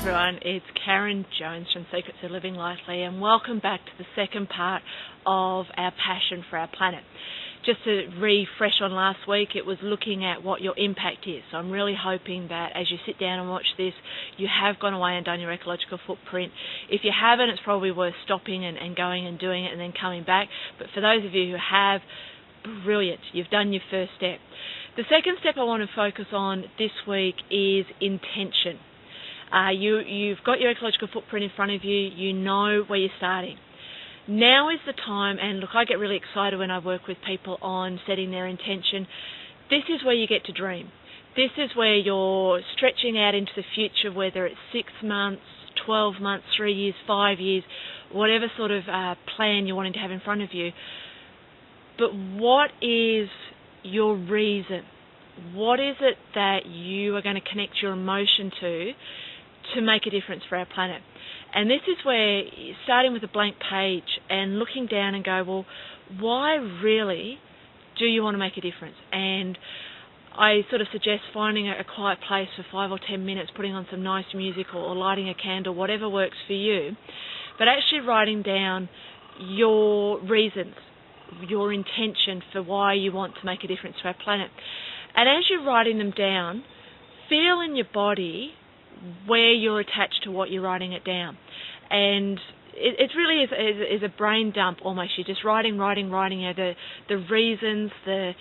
everyone, it's Karen Jones from Secrets of Living Lightly, and welcome back to the second part of our passion for our planet. Just to refresh on last week, it was looking at what your impact is. So I'm really hoping that as you sit down and watch this, you have gone away and done your ecological footprint. If you haven't, it's probably worth stopping and going and doing it and then coming back. But for those of you who have, brilliant, you've done your first step. The second step I want to focus on this week is intention. You've got your ecological footprint in front of you, you know where you're starting. Now is the time, and look, I get really excited when I work with people on setting their intention. This is where you get to dream. This is where you're stretching out into the future, whether it's 6 months, 12 months, 3 years, 5 years, whatever sort of plan you're wanting to have in front of you. But what is your reason? What is it that you are going to connect your emotion to make a difference for our planet? And this is where, starting with a blank page and looking down and go, well, why really do you want to make a difference? And I sort of suggest finding a quiet place for 5 or 10 minutes, putting on some nice music or lighting a candle, whatever works for you, but actually writing down your reasons, your intention for why you want to make a difference to our planet. And as you're writing them down, feel in your body where you're attached to what you're writing it down. And it really is a brain dump almost. You're just writing, you know, the reasons, the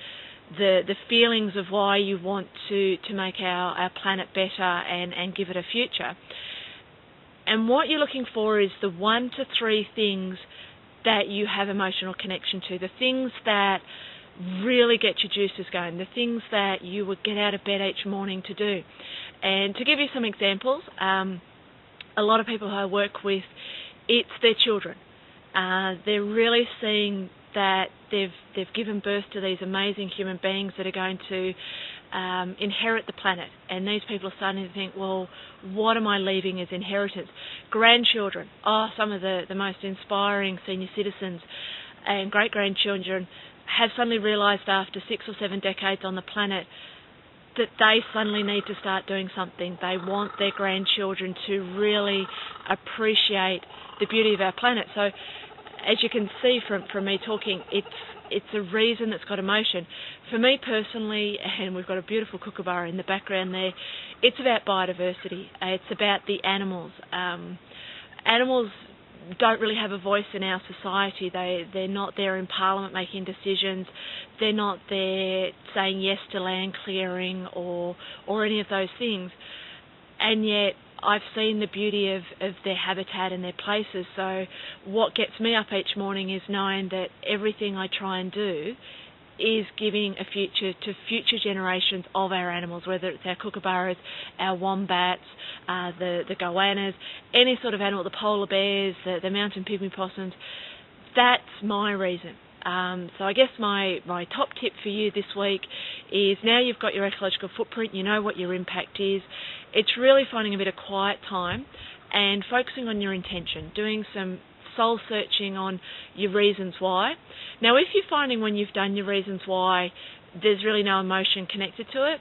feelings of why you want to make our planet better and give it a future. And what you're looking for is the 1 to 3 things that you have emotional connection to, the things that really get your juices going, the things that you would get out of bed each morning to do. And to give you some examples, a lot of people who I work with, it's their children. They're really seeing that they've given birth to these amazing human beings that are going to inherit the planet. And these people are starting to think, well, what am I leaving as inheritance? Grandchildren, some of the most inspiring senior citizens and great-grandchildren have suddenly realised after 6 or 7 decades on the planet that they suddenly need to start doing something. They want their grandchildren to really appreciate the beauty of our planet. So as you can see from me talking, it's a reason that's got emotion. For me personally, and we've got a beautiful kookaburra in the background there, it's about biodiversity. It's about the animals. Animals don't really have a voice in our society. They're not there in Parliament making decisions. They're not there saying yes to land clearing or any of those things. And yet I've seen the beauty of their habitat and their places. So what gets me up each morning is knowing that everything I try and do is giving a future to future generations of our animals, whether it's our kookaburras, our wombats, the goannas, any sort of animal, the polar bears, the mountain pygmy possums. That's my reason. So I guess my top tip for you this week is, now you've got your ecological footprint, you know what your impact is, it's really finding a bit of quiet time and focusing on your intention, doing some soul searching on your reasons why. Now, if you're finding when you've done your reasons why there's really no emotion connected to it,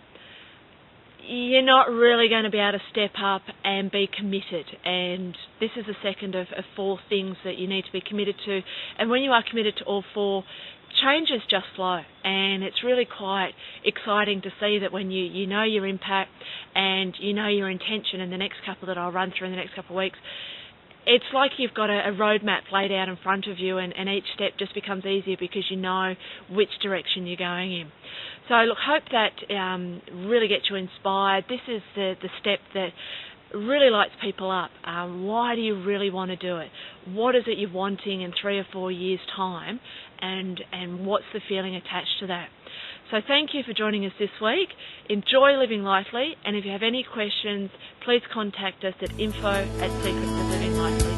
you're not really going to be able to step up and be committed. And this is the second of 4 things that you need to be committed to. And when you are committed to all 4, changes just flow. And it's really quite exciting to see that when you know your impact and you know your intention in the next couple that I'll run through in the next couple of weeks, it's like you've got a roadmap laid out in front of you, and each step just becomes easier because you know which direction you're going in. So look, hope that really gets you inspired. This is the step that really lights people up. Why do you really want to do it? What is it you're wanting in 3 or 4 years' time, and what's the feeling attached to that? So thank you for joining us this week. Enjoy living lightly, and if you have any questions, please contact us at info@secretsoflivinglightly.com.